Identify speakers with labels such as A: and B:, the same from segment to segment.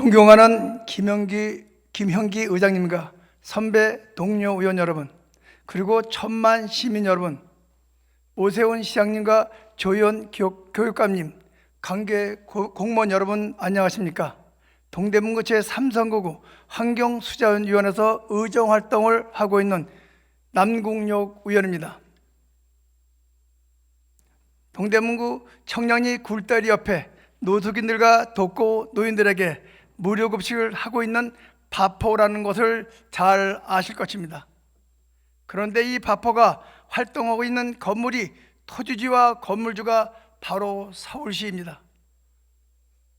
A: 존경하는 김형기 의장님과 선배 동료 의원 여러분, 그리고 천만 시민 여러분, 오세훈 시장님과 조희연 교육감님, 관계 공무원 여러분 안녕하십니까? 동대문구 제3선거구 환경수자원위원회에서 의정활동을 하고 있는 남궁yok 의원입니다. 동대문구 청량리 굴다리 옆에 노숙인들과 독거 노인들에게 무료급식을 하고 있는 바포라는 것을 잘 아실 것입니다. 그런데 이 바포가 활동하고 있는 건물이 토지주와 건물주가 바로 서울시입니다.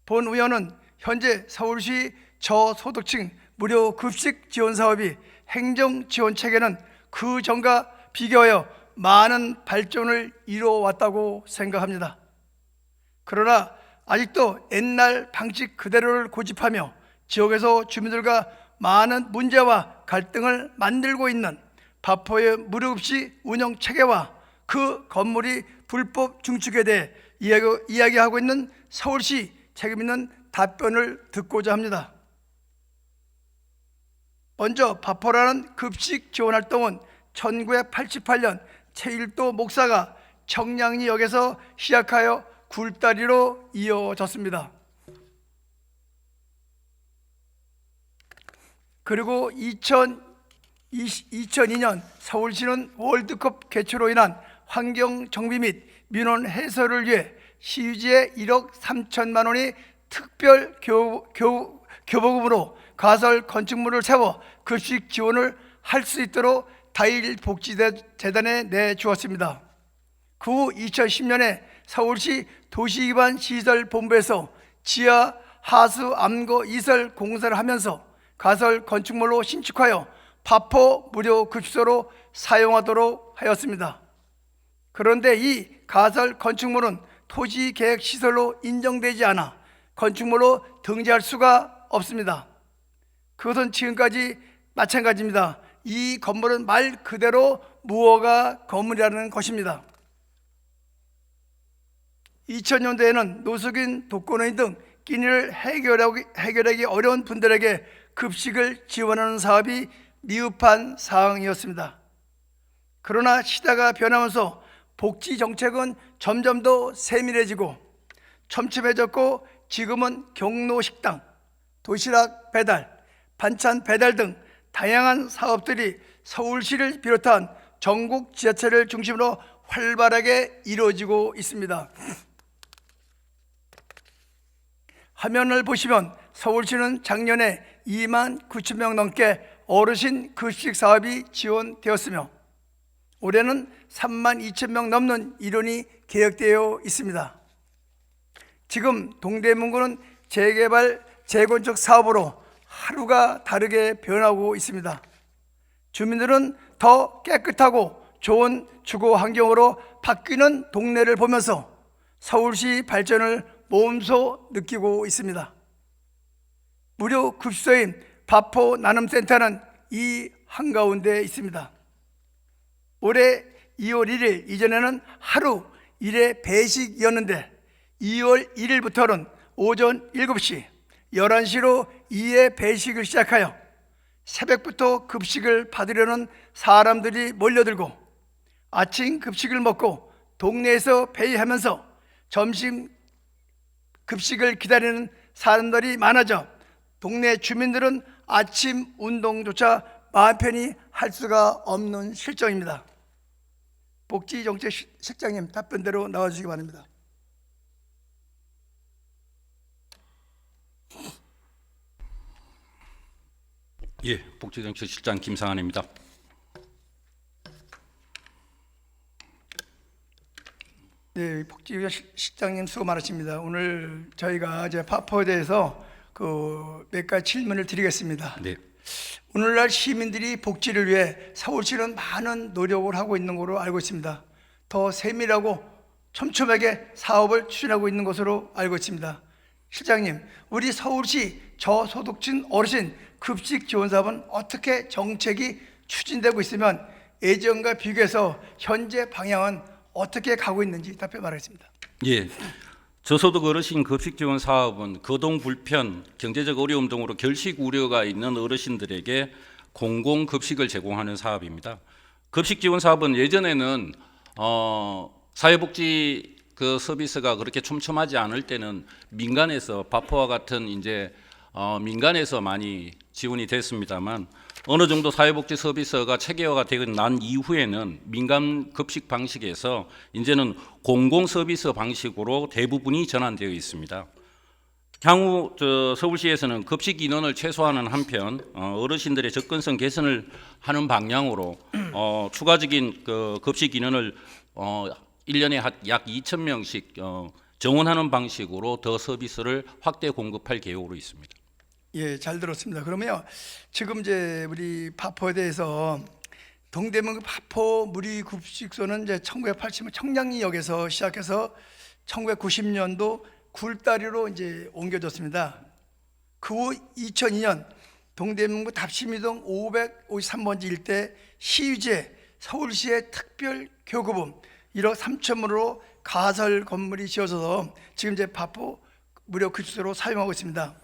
A: 본 의원은 현재 서울시 저소득층 무료급식 지원 사업이 행정지원체계는 그 전과 비교하여 많은 발전을 이루어왔다고 생각합니다. 그러나 아직도 옛날 방식 그대로를 고집하며 지역에서 주민들과 많은 문제와 갈등을 만들고 있는 바포의 무료급식 운영 체계와 그 건물이 불법 증축에 대해 이야기하고 있는 서울시 책임있는 답변을 듣고자 합니다. 먼저 바포라는 급식 지원 활동은 1988년 최일도 목사가 청량리역에서 시작하여 굴다리로 이어졌습니다. 그리고 2002년 서울시는 월드컵 개최로 인한 환경 정비 및 민원 해소를 위해 시유지에 1억 3천만 원이 특별 교부금으로 가설 건축물을 세워 급식 지원을 할 수 있도록 다일복지재단에 내주었습니다. 그 후 2010년에 서울시 도시기반시설본부에서 지하 하수 암거 이설 공사를 하면서 가설 건축물로 신축하여 바포 무료 급식소로 사용하도록 하였습니다. 그런데 이 가설 건축물은 토지계획시설로 인정되지 않아 건축물로 등재할 수가 없습니다. 그것은 지금까지 마찬가지입니다. 이 건물은 말 그대로 무허가 건물이라는 것입니다. 2000년대에는 노숙인, 독거노인 등 끼니를 해결하기 어려운 분들에게 급식을 지원하는 사업이 미흡한 사항이었습니다. 그러나 시대가 변하면서 복지 정책은 점점 더 세밀해지고 촘촘해졌고 지금은 경로식당, 도시락 배달, 반찬 배달 등 다양한 사업들이 서울시를 비롯한 전국 지자체를 중심으로 활발하게 이루어지고 있습니다. 화면을 보시면 서울시는 작년에 2만 9천 명 넘게 어르신 급식 사업이 지원되었으며 올해는 3만 2천 명 넘는 인원이 계획되어 있습니다. 지금 동대문구는 재개발, 재건축 사업으로 하루가 다르게 변하고 있습니다. 주민들은 더 깨끗하고 좋은 주거 환경으로 바뀌는 동네를 보면서 서울시 발전을 몸소 느끼고 있습니다. 무료 급식소인 바포 나눔센터는 이 한가운데 있습니다. 올해 2월 1일 이전에는 하루 1회 배식이었는데 2월 1일부터는 오전 7시, 11시로 2회 배식을 시작하여 새벽부터 급식을 받으려는 사람들이 몰려들고 아침 급식을 먹고 동네에서 회의하면서 점심 급식을 기다리는 사람들이 많아져 동네 주민들은 아침 운동조차 마음 편히 할 수가 없는 실정입니다. 복지정책실장님 답변대로 나와주시기 바랍니다.
B: 예, 복지정책실장 김상환입니다.
A: 네, 복지실장님 수고 많으십니다. 오늘 저희가 이제 바포에 대해서 몇 가지 질문을 드리겠습니다.
B: 네.
A: 오늘날 시민들이 복지를 위해 서울시는 많은 노력을 하고 있는 것으로 알고 있습니다. 더 세밀하고 촘촘하게 사업을 추진하고 있는 것으로 알고 있습니다. 실장님, 우리 서울시 저소득층 어르신 급식 지원 사업은 어떻게 정책이 추진되고 있으면 예전과 비교해서 현재 방향은 어떻게 가고 있는지 답변 바라겠습니다.
B: 예, 저소득 어르신 급식 지원 사업은 거동 불편, 경제적 어려움 등으로 결식 우려가 있는 어르신들에게 공공 급식을 제공하는 사업입니다. 급식 지원 사업은 예전에는 사회복지 그 서비스가 그렇게 촘촘하지 않을 때는 민간에서 바포와 같은 이제 민간에서 많이 지원이 됐습니다만 어느 정도 사회복지 서비스가 체계화가 되고 난 이후에는 민간 급식 방식에서 이제는 공공 서비스 방식으로 대부분이 전환되어 있습니다. 향후 서울시에서는 급식 인원을 최소화하는 한편 어르신들의 접근성 개선을 하는 방향으로 추가적인 그 급식 인원을 1년에 약 2,000명씩 정원하는 방식으로 더 서비스를 확대 공급할 계획으로 있습니다.
A: 예, 잘 들었습니다. 그러면요, 지금 이제 우리 파포에 대해서 동대문 파포 무리급식소는 이제 1980년 청량리역에서 시작해서 1990년도 굴다리로 이제 옮겨졌습니다. 그 후 2002년 동대문구 답심이동 553번지 일대 시유지에 서울시의 특별 교구분 1억 3천으로 가설 건물이 지어져서 지금 이제 파포 무료 급식소로 사용하고 있습니다.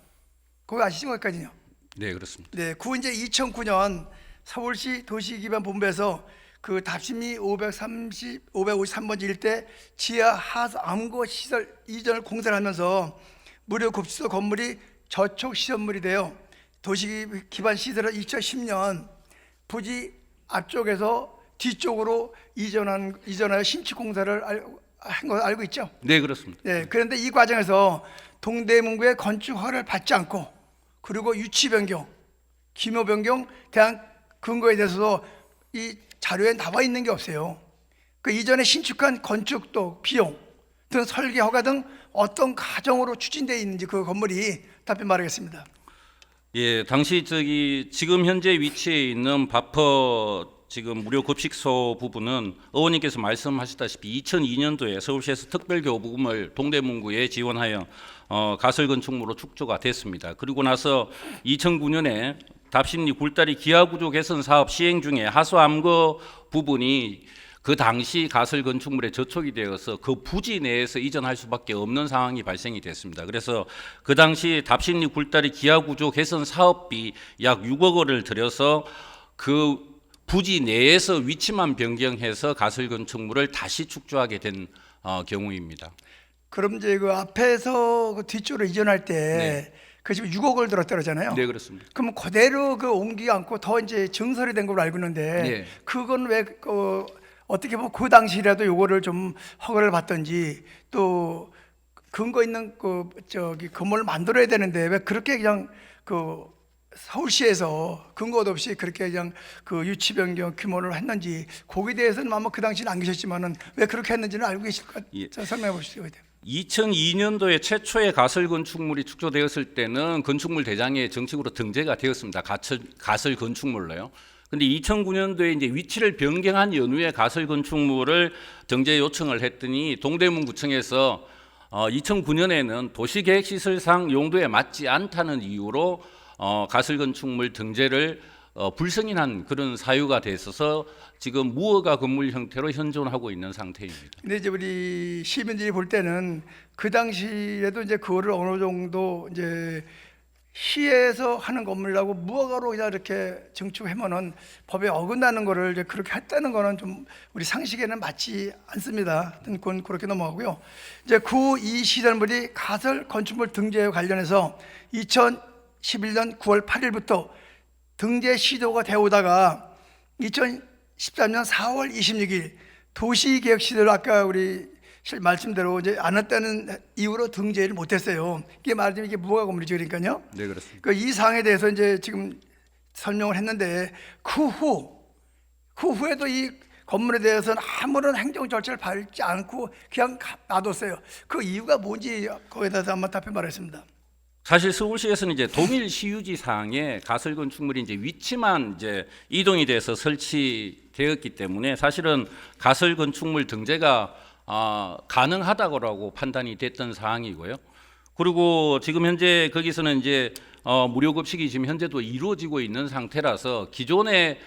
A: 거기 아시죠? 거기까지요?
B: 네, 그렇습니다.
A: 네, 그 이제 2009년 서울시 도시기반본부에서 그 답심리 553번지 일대 지하 하수 암거 시설 이전을 공사를 하면서 무료 급식소 건물이 저촉 시설물이 되어 도시기반 시설을 2010년 부지 앞쪽에서 뒤쪽으로 이전하여 신축 공사를 한 거 알고 있죠?
B: 네, 그렇습니다.
A: 네, 그런데 이 과정에서 동대문구의 건축 허가를 받지 않고 그리고 유치 변경, 기묘 변경 대한 근거에 대해서도 이 자료에 나와 있는 게 없어요. 그 이전에 신축한 건축도 비용 등 설계 허가 등 어떤 과정으로 추진되어 있는지 그 건물이 답변 바라겠습니다.
B: 예, 당시 지금 현재 위치해 있는 바퍼 지금 무료 급식소 부분은 의원님께서 말씀하셨다시피 2002년도에 서울시에서 특별교부금을 동대문구에 지원하여 가설 건축물로 축조가 됐습니다. 그리고 나서 2009년에 답심리 굴다리 기하구조 개선 사업 시행 중에 하수암거 부분이 그 당시 가설 건축물에 저촉이 되어서 그 부지 내에서 이전할 수밖에 없는 상황이 발생이 됐습니다. 그래서 그 당시 답심리 굴다리 기하구조 개선 사업비 약 6억 원을 들여서 그 부지 내에서 위치만 변경해서 가설 건축물을 다시 축조하게 된 경우입니다.
A: 그럼 이제 그 앞에서 그 뒤쪽으로 이전할 때
B: 네.
A: 그 지금 6억을 들었다 그러잖아요.
B: 네, 그렇습니다.
A: 그럼 그대로 그 옮기지 않고 더 이제 증설이 된 걸로 알고 있는데
B: 네.
A: 그건 왜 어떻게 보면 그 당시라도 요거를 좀 허가를 받든지 또 근거 있는 건물을 만들어야 되는데 왜 그렇게 그냥 서울시에서 근거도 없이 그렇게 그냥 그 유치 변경 규모를 했는지 거기에 대해서는 아마 그 당시는 안 계셨지만은 왜 그렇게 했는지는 알고 계실 것 같아요.
B: 예.
A: 설명해 보시죠.
B: 2002년도에 최초의 가설 건축물이 축조되었을 때는 건축물 대장에 정식으로 등재가 되었습니다. 가설 건축물로요. 근데 2009년도에 이제 위치를 변경한 연후에 가설 건축물을 등재 요청을 했더니 동대문구청에서 2009년에는 도시계획시설상 용도에 맞지 않다는 이유로 가설 건축물 등재를 불승인한 그런 사유가 돼 있어서 지금 무허가 건물 형태로 현존하고 있는 상태입니다.
A: 근데 이제 우리 시민들이 볼 때는 그 당시에도 이제 그거를 어느 정도 이제 시에서 하는 건물이라고 무허가로 그냥 이렇게 증축하면은 법에 어긋나는 거를 이제 그렇게 했다는 거는 좀 우리 상식에는 맞지 않습니다. 그건 그렇게 넘어가고요. 이제 이 시설물이 가설 건축물 등재와 관련해서 2011년 9월 8일부터 등재 시도가 되어 오다가 2013년 4월 26일 도시계획시도를 아까 우리 말씀대로 이제 안 했다는 이유로 등재를 못했어요. 이게 말하자면 이게 무허가 건물이죠, 그러니까요.
B: 네, 그렇습니다.
A: 이 사항에 대해서 이제 지금 설명을 했는데 그 후에도 이 건물에 대해서는 아무런 행정 절차를 밟지 않고 그냥 놔뒀어요. 그 이유가 뭔지 거기에 대해서 한번 답변 바라겠습니다.
B: 사실 서울시에서는 이제 동일 시유지 상에 가설 건축물이 이제 위치만 이제 이동이 돼서 설치되었기 때문에 사실은 가설 건축물 등재가 가능하다고 판단이 됐던 사항이고요. 그리고 지금 현재 거기서는 이제 무료 급식이 지금 현재도 이루어지고 있는 상태라서 기존의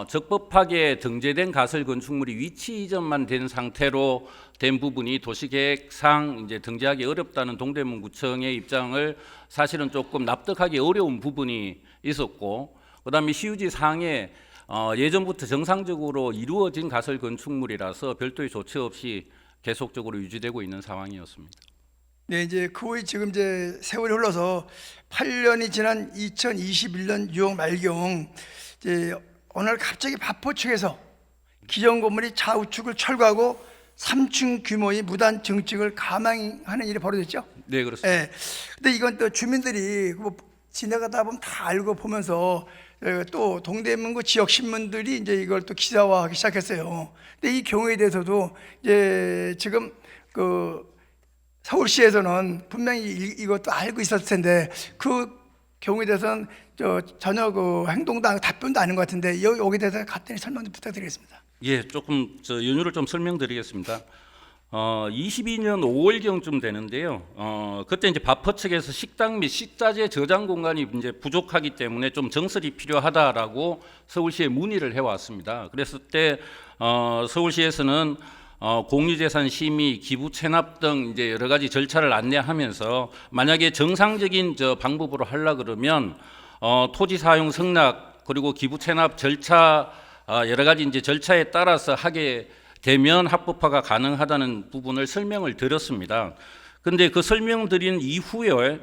B: 적법하게 등재된 가설 건축물이 위치 이전만 된 상태로 된 부분이 도시계획상 이제 등재하기 어렵다는 동대문구청의 입장을 사실은 조금 납득하기 어려운 부분이 있었고, 그다음에 시유지 상에 예전부터 정상적으로 이루어진 가설 건축물이라서 별도의 조치 없이 계속적으로 유지되고 있는 상황이었습니다.
A: 네, 이제 그 후에 지금 이제 세월이 흘러서 8년이 지난 2021년 6월 말경 이제 어느 날 갑자기 파포 측에서 기존 건물이 좌우측을 철거하고 3층 규모의 무단 증축을 감행하는 일이 벌어졌죠.
B: 네, 그렇습니다.
A: 예. 근데 이건 또 주민들이 뭐 지나가다 보면 다 알고 보면서 또 동대문구 지역 신문들이 이제 이걸 또 기사화하기 시작했어요. 근데 이 경우에 대해서도 이제 지금 그 서울시에서는 분명히 이것도 알고 있었을 텐데 그 경우에 대해서는 전혀 그 행동도 안, 답변도 아닌 것 같은데 여기에 대해서 간단히 설명 좀 부탁드리겠습니다.
B: 예, 조금 연유를 좀 설명드리겠습니다. 22년 5월경쯤 되는데요. 그때 이제 바퍼 측에서 식당 및 식자재 저장 공간이 이제 부족하기 때문에 좀 정설이 필요하다라고 서울시에 문의를 해왔습니다. 그랬을 때 서울시에서는 공유재산 심의, 기부 체납 등 이제 여러 가지 절차를 안내하면서 만약에 정상적인 방법으로 하려 그러면 토지 사용 승낙 그리고 기부 체납 절차 여러 가지 이제 절차에 따라서 하게 되면 합법화가 가능하다는 부분을 설명을 드렸습니다. 그런데 그 설명드린 이후에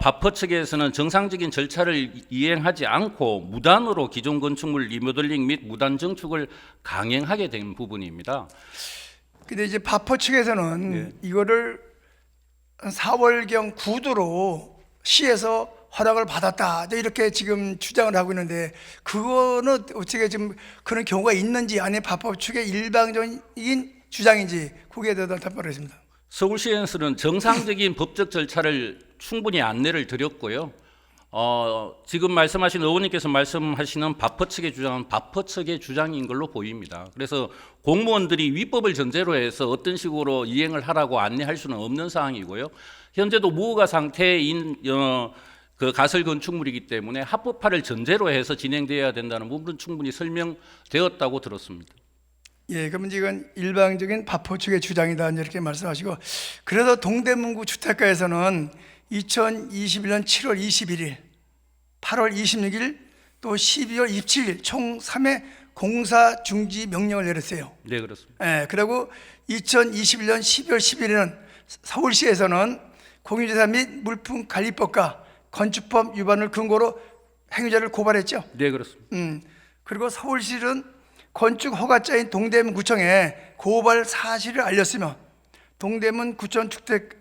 B: 바퍼 측에서는 정상적인 절차를 이행하지 않고 무단으로 기존 건축물 리모델링 및 무단 증축을 강행하게 된 부분입니다.
A: 근데 이제 바퍼 측에서는 이거를 4월경 구두로 시에서 허락을 받았다 이렇게 지금 주장을 하고 있는데 그거는 어떻게 지금 그런 경우가 있는지 아니면 바퍼 측의 일방적인 주장인지 거기에 대해서 답변하겠습니다.
B: 서울시에서는 정상적인 법적 절차를 충분히 안내를 드렸고요. 지금 말씀하신 의원님께서 말씀하시는 바퍼 측의 주장은 바퍼 측의 주장인 걸로 보입니다. 그래서 공무원들이 위법을 전제로 해서 어떤 식으로 이행을 하라고 안내할 수는 없는 상황이고요. 현재도 무허가 상태인 그 가설 건축물이기 때문에 합법화를 전제로 해서 진행되어야 된다는 부분은 충분히 설명되었다고 들었습니다.
A: 예, 그러면 이건 일방적인 바퍼 측의 주장이다 이렇게 말씀하시고, 그래서 동대문구 주택가에서는 2021년 7월 21일, 8월 26일, 또 12월 27일 총 3회 공사 중지 명령을 내렸어요.
B: 네, 그렇습니다.
A: 예, 그리고 2021년 12월 11일은 서울시에서는 공유재산 및 물품관리법과 건축법 위반을 근거로 행위자를 고발했죠.
B: 네, 그렇습니다.
A: 그리고 서울시는 건축 허가자인 동대문구청에 고발 사실을 알렸으며 동대문구청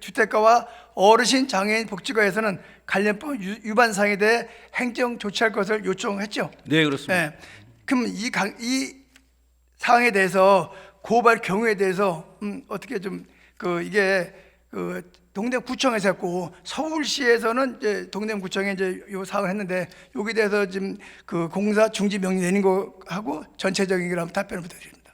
A: 주택가와 어르신 장애인 복지관에서는 관련법 위반 사항에 대해 행정 조치할 것을 요청했죠.
B: 네, 그렇습니다.
A: 예. 그럼 이 사항에 대해서 고발 경우에 대해서 어떻게 좀 이게 동대문구청에서 했고 서울시에서는 이제 동대문구청에 이제 요 사항을 했는데 여기에 대해서 지금 그 공사 중지 명령 내린 거 하고 전체적인 걸 한번 답변을 부탁드립니다.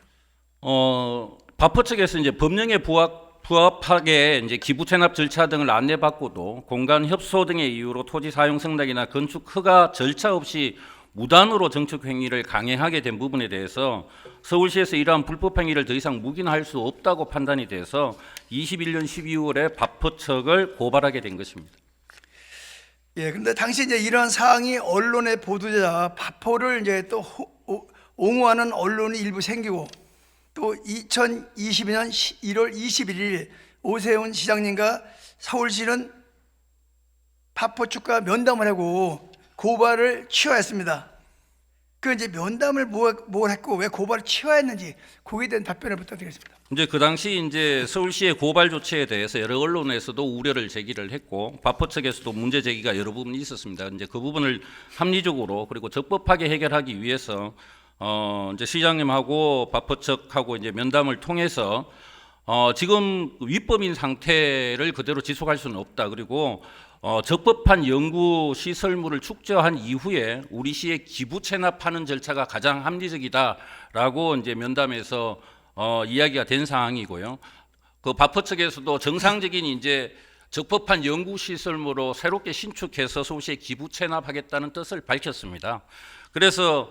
B: 바퍼 측에서 이제 법령에 부합하게 이제 기부 체납 절차 등을 안내받고도 공간 협소 등의 이유로 토지 사용 승낙이나 건축 허가 절차 없이 무단으로 정축 행위를 강행하게 된 부분에 대해서 서울시에서 이러한 불법 행위를 더 이상 묵인할 수 없다고 판단이 돼서 21년 12월에 바퍼 측을 고발하게 된 것입니다.
A: 예, 그런데 당시 이제 이런 사항이 언론에 보도되자 바퍼를 이제 또 옹호하는 언론이 일부 생기고, 또 2022년 1월 21일 오세훈 시장님과 서울시는 바퍼 측과 면담을 하고 고발을 취하했습니다. 그 이제 면담을 뭘 했고 왜 고발을 취하했는지 거기에 대한 답변을 부탁드리겠습니다.
B: 이제 그 당시 이제 서울시의 고발 조치에 대해서 여러 언론에서도 우려를 제기를 했고 바퍼 측에서도 문제 제기가 여러 부분이 있었습니다. 이제 그 부분을 합리적으로 그리고 적법하게 해결하기 위해서 이제 시장님하고 바퍼 측하고 이제 면담을 통해서 지금 위법인 상태를 그대로 지속할 수는 없다. 그리고 적법한 연구 시설물을 축적한 이후에 우리 시에 기부 체납하는 절차가 가장 합리적이다라고 이제 면담에서 이야기가 된 상황이고요. 그 바퍼 측에서도 정상적인 이제 적법한 연구 시설물로 새롭게 신축해서 서울시에 기부 체납하겠다는 뜻을 밝혔습니다. 그래서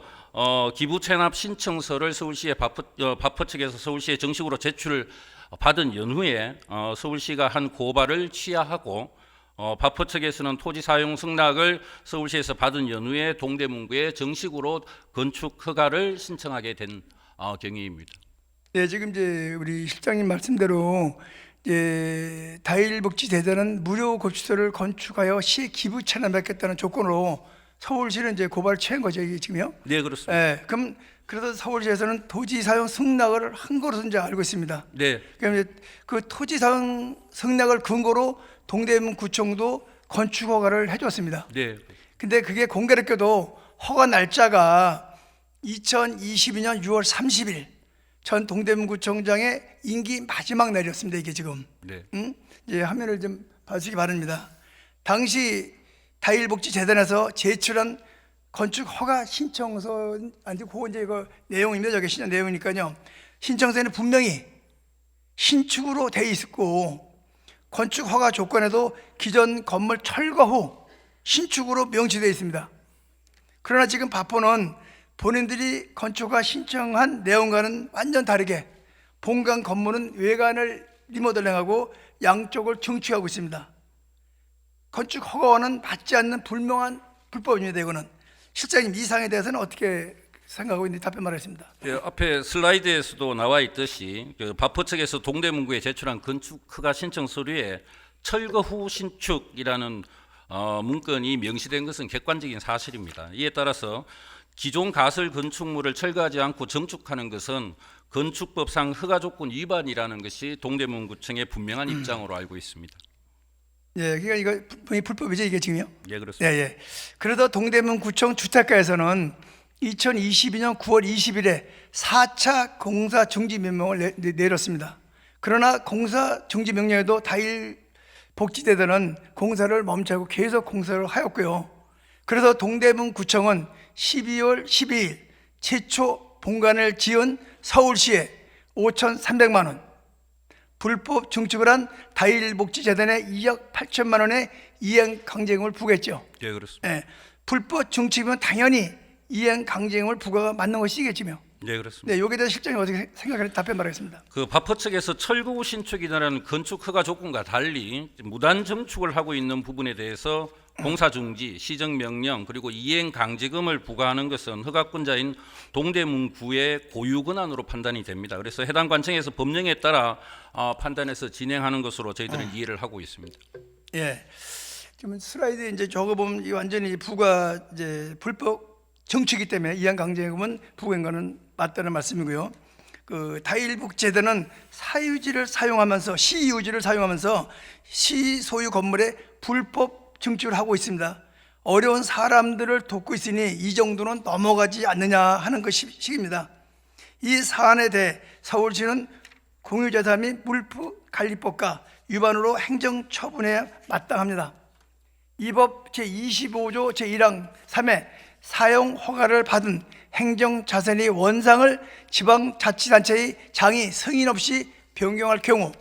B: 기부 체납 신청서를 서울시의 바퍼 측에서 서울시에 정식으로 제출 받은 연후에 서울시가 한 고발을 취하하고 바퍼 측에서는 토지 사용 승낙을 서울시에서 받은 연후에 동대문구에 정식으로 건축 허가를 신청하게 된 경위입니다.
A: 네, 지금 이제 우리 실장님 말씀대로 이제 다일복지재단은 무료 급식소를 건축하여 시에 기부 체납받겠다는 조건으로 서울시는 이제 고발을 취한 거죠, 이게 지금요?
B: 네, 그렇습니다.
A: 네, 그럼 그래서 서울시에서는 토지 사용 승낙을 한 것으로 이제 알고 있습니다.
B: 네,
A: 그럼 이제 그 토지 사용 승낙을 근거로 동대문구청도 건축 허가를 해줬습니다.
B: 네,
A: 근데 그게 공교롭게도 허가 날짜가 2022년 6월 30일 전 동대문구청장의 임기 마지막 날이었습니다. 이게 지금
B: 네.
A: 이제 화면을 좀 봐주시기 바랍니다. 당시 다일복지재단에서 제출한 건축 허가 신청서 아니 그거 이제 이거 내용입니다. 저게 신청 내용이니까요. 신청서에는 분명히 신축으로 돼 있었고 건축 허가 조건에도 기존 건물 철거 후 신축으로 명시되어 있습니다. 그러나 지금 바포는 본인들이 건축허가 신청한 내용과는 완전 다르게 본관 건물은 외관을 리모델링하고 양쪽을 증축하고 있습니다. 건축 허가와는 맞지 않는 불명한 불법입니다. 이거는 실장님 이 사항에 대해서는 어떻게 생각하고 있는지 답변 말하겠습니다.
B: 네, 앞에 슬라이드에서도 나와 있듯이 바퍼 측에서 동대문구에 제출한 건축 허가 신청 서류에 철거 후 신축이라는 문건이 명시된 것은 객관적인 사실입니다. 이에 따라서 기존 가설 건축물을 철거하지 않고 증축하는 것은 건축법상 허가 조건 위반이라는 것이 동대문구청의 분명한 입장으로 알고 있습니다.
A: 예, 그러니까 이거 분명히 불법이죠, 이게 지금요?
B: 예, 그렇습니다.
A: 예, 예. 그래도 동대문구청 주택가에서는 2022년 9월 20일에 4차 공사 중지 명령을 내렸습니다. 그러나 공사 중지 명령에도 다일복지재단은 공사를 멈추고 계속 공사를 하였고요. 그래서 동대문구청은 12월 12일 최초 본관을 지은 서울시에 5,300만 원, 불법 증축을 한 다일복지재단에 2억 8천만 원의 이행 강제금을 부과했죠.
B: 예, 그렇습니다.
A: 예, 불법 증축이면 당연히 이행 강제금을 부과가 맞는 것이겠지요.
B: 예, 그렇습니다.
A: 네, 여기에 대해서 실장님 어떻게 생각하는지 답변 바라겠습니다.
B: 그 바퍼 측에서 철거 후 신축이라는 건축 허가 조건과 달리 무단 증축을 하고 있는 부분에 대해서 공사 중지, 시정 명령 그리고 이행 강제금을 부과하는 것은 허가권자인 동대문구의 고유 권한으로 판단이 됩니다. 그래서 해당 관청에서 법령에 따라 판단해서 진행하는 것으로 저희들은 이해를 하고 있습니다.
A: 예, 지금 슬라이드 이제 저거 보면 이 완전히 부과 이제 불법 정치이기 때문에 이행 강제금은 부과한 거는 맞다는 말씀이고요. 그 다일복지재단은 사유지를 사용하면서 시유지를 사용하면서 시 소유 건물에 불법 증축을 하고 있습니다. 어려운 사람들을 돕고 있으니 이 정도는 넘어가지 않느냐 하는 것입니다. 이 사안에 대해 서울시는 공유재산 및 물품관리법과 위반으로 행정처분해야 마땅합니다. 이 법 제25조 제1항 3에 사용 허가를 받은 행정자산의 원상을 지방자치단체의 장이 승인 없이 변경할 경우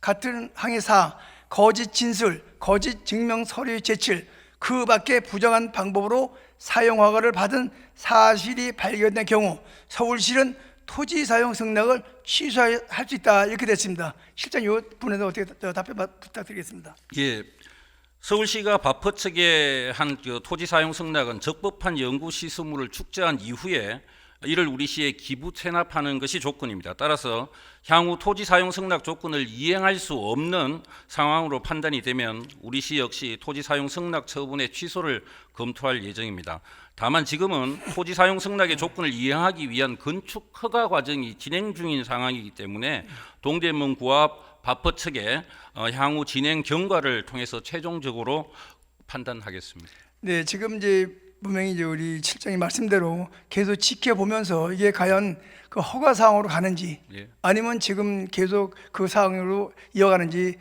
A: 같은 항의 4 거짓 진술, 거짓 증명 서류 제출 그 밖에 부정한 방법으로 사용 허가를 받은 사실이 발견된 경우 서울시는 토지 사용 승낙을 취소할 수 있다 이렇게 됐습니다. 실장 이 부분에서 어떻게 답변 부탁드리겠습니다.
B: 예, 서울시가 바퍼 측에 한 토지 사용 승낙은 적법한 연구 시설물을 축제한 이후에 이를 우리 시에 기부 체납하는 것이 조건입니다. 따라서 향후 토지 사용 승낙 조건을 이행할 수 없는 상황으로 판단이 되면 우리 시 역시 토지 사용 승낙 처분의 취소를 검토할 예정입니다. 다만 지금은 토지 사용 승낙의 조건을 이행하기 위한 건축 허가 과정이 진행 중인 상황이기 때문에 동대문구와 바퍼 측의 향후 진행 경과를 통해서 최종적으로 판단하겠습니다.
A: 네, 지금 이제 분명히 이제 우리 실장님 말씀대로 계속 지켜보면서 이게 과연 그 허가 사항으로 가는지
B: 예.
A: 아니면 지금 계속 그 사항으로 이어가는지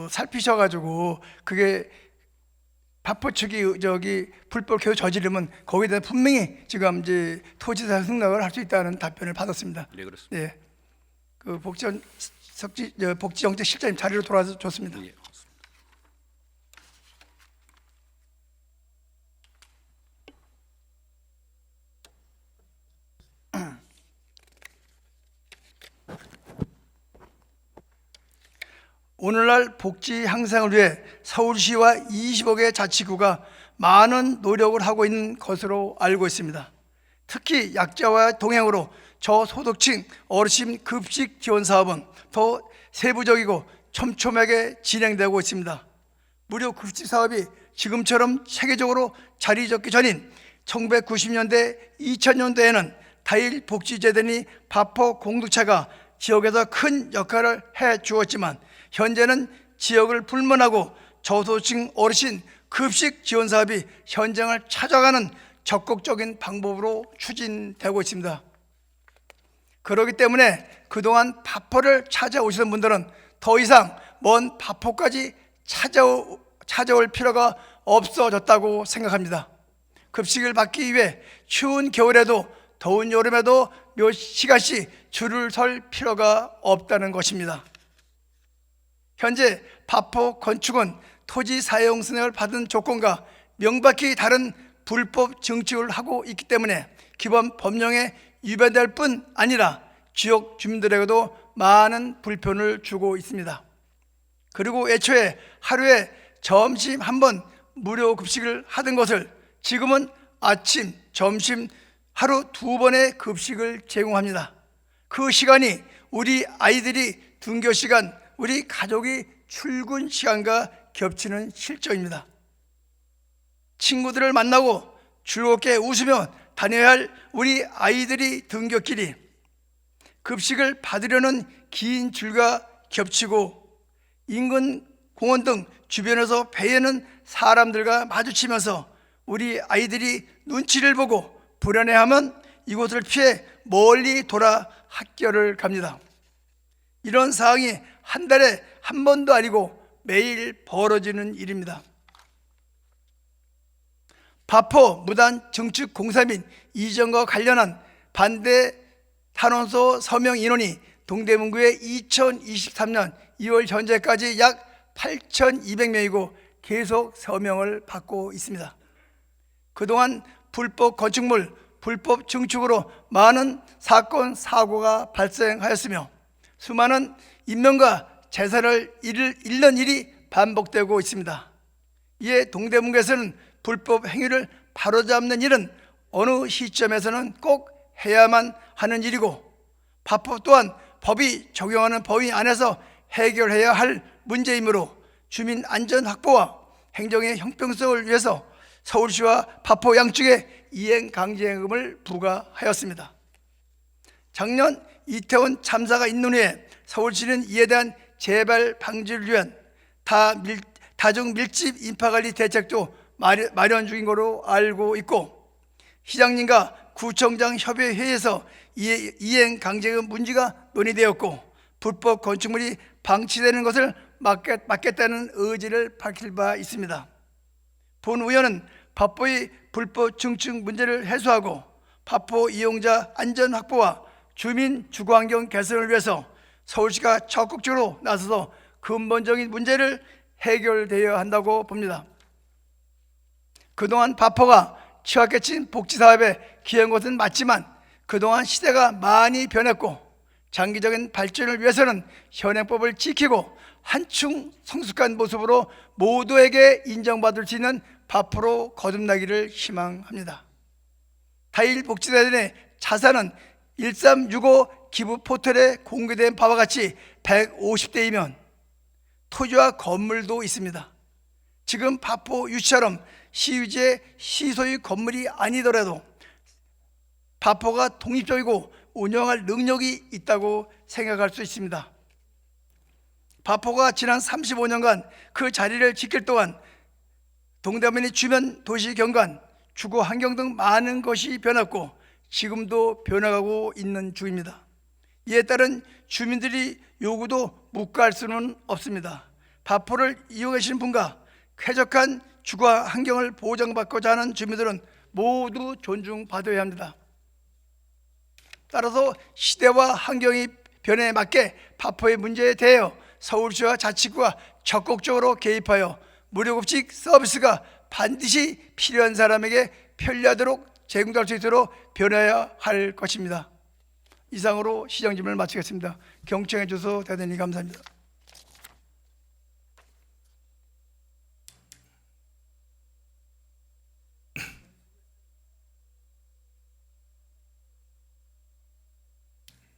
A: 살피셔가지고 그게 바퍼 측이 저기 불법 계속 저지르면 거기에 대해 분명히 지금 이제 토지사 승낙을 할 수 있다는 답변을 받았습니다.
B: 네, 그렇습니다.
A: 네, 그 복지정책 실장님 자리로 돌아와서 좋습니다.
B: 예.
A: 오늘날 복지 향상을 위해 서울시와 20여 개 자치구가 많은 노력을 하고 있는 것으로 알고 있습니다. 특히 약자와의 동행으로 저소득층 어르신 급식 지원 사업은 더 세부적이고 촘촘하게 진행되고 있습니다. 무료 급식 사업이 지금처럼 체계적으로 자리 잡기 전인 1990년대, 2000년대에는 다일 복지재단이 바포 공동체가 지역에서 큰 역할을 해 주었지만 현재는 지역을 불문하고 저소득층 어르신 급식 지원 사업이 현장을 찾아가는 적극적인 방법으로 추진되고 있습니다. 그렇기 때문에 그동안 바포를 찾아오시는 분들은 더 이상 먼 바포까지 찾아올 필요가 없어졌다고 생각합니다. 급식을 받기 위해 추운 겨울에도 더운 여름에도 몇 시간씩 줄을 설 필요가 없다는 것입니다. 현재 바포 건축은 토지 사용 승인을 받은 조건과 명백히 다른 불법 증축을 하고 있기 때문에 기본 법령에 위반될 뿐 아니라 지역 주민들에게도 많은 불편을 주고 있습니다. 그리고 애초에 하루에 점심 한 번 무료 급식을 하던 것을 지금은 아침, 점심 하루 2번의 급식을 제공합니다. 그 시간이 우리 아이들이 등교 시간, 우리 가족이 출근 시간과 겹치는 실정입니다. 친구들을 만나고 즐겁게 웃으며 다녀야 할 우리 아이들이 등교길이 급식을 받으려는 긴 줄과 겹치고 인근 공원 등 주변에서 배회는 사람들과 마주치면서 우리 아이들이 눈치를 보고 불안해하면 이곳을 피해 멀리 돌아 학교를 갑니다. 이런 상황이 한 달에 한 번도 아니고 매일 벌어지는 일입니다. 바포 무단 증축 공사 및 이전과 관련한 반대 탄원서 서명 인원이 동대문구에 2023년 2월 현재까지 약 8,200명이고 계속 서명을 받고 있습니다. 그동안 불법 건축물, 불법 증축으로 많은 사건, 사고가 발생하였으며 수많은 인명과 재산을 잃는 일이 반복되고 있습니다. 이에 동대문구에서는 불법 행위를 바로잡는 일은 어느 시점에서는 꼭 해야만 하는 일이고 바포 또한 법이 적용하는 범위 안에서 해결해야 할 문제이므로 주민 안전 확보와 행정의 형평성을 위해서 서울시와 바포 양측에 이행 강제금을 부과하였습니다. 작년 이태원 참사가 있는 후에 서울시는 이에 대한 재발 방지를 위한 다중 밀집 인파관리 대책도 마련 중인 것으로 알고 있고 시장님과 구청장 협의회에서 이행 강제금 문제가 논의되었고 불법 건축물이 방치되는 것을 막겠다는 의지를 밝힐 바 있습니다. 본 의원은 바포의 불법 증축 문제를 해소하고 바포 이용자 안전 확보와 주민 주거환경 개선을 위해서 서울시가 적극적으로 나서서 근본적인 문제를 해결되어야 한다고 봅니다. 그동안 바포가 취약계층 복지사업에 기여한 것은 맞지만 그동안 시대가 많이 변했고 장기적인 발전을 위해서는 현행법을 지키고 한층 성숙한 모습으로 모두에게 인정받을 수 있는 바포로 거듭나기를 희망합니다. 다일 복지재단의 자산은 1365 기부 포털에 공개된 바와 같이 150대이면 토지와 건물도 있습니다. 지금 바포 유치처럼 시유지의 시소유 건물이 아니더라도 바포가 독립적이고 운영할 능력이 있다고 생각할 수 있습니다. 바포가 지난 35년간 그 자리를 지킬 동안 동대문의 주변 도시 경관, 주거 환경 등 많은 것이 변했고 지금도 변화가고 있는 중입니다. 이에 따른 주민들이 요구도 묵과할 수는 없습니다. 바포를 이용하시는 분과 쾌적한 주거 환경을 보장받고자 하는 주민들은 모두 존중받아야 합니다. 따라서 시대와 환경의 변화에 맞게 바포의 문제에 대하여 서울시와 자치구가 적극적으로 개입하여 무료급식 서비스가 반드시 필요한 사람에게 편리하도록 제공될 수 있도록 변해야 할 것입니다. 이상으로 시정질문을 마치겠습니다. 경청해 주셔서 대단히 감사합니다.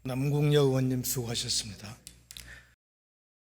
C: 남궁여 의원님 수고하셨습니다.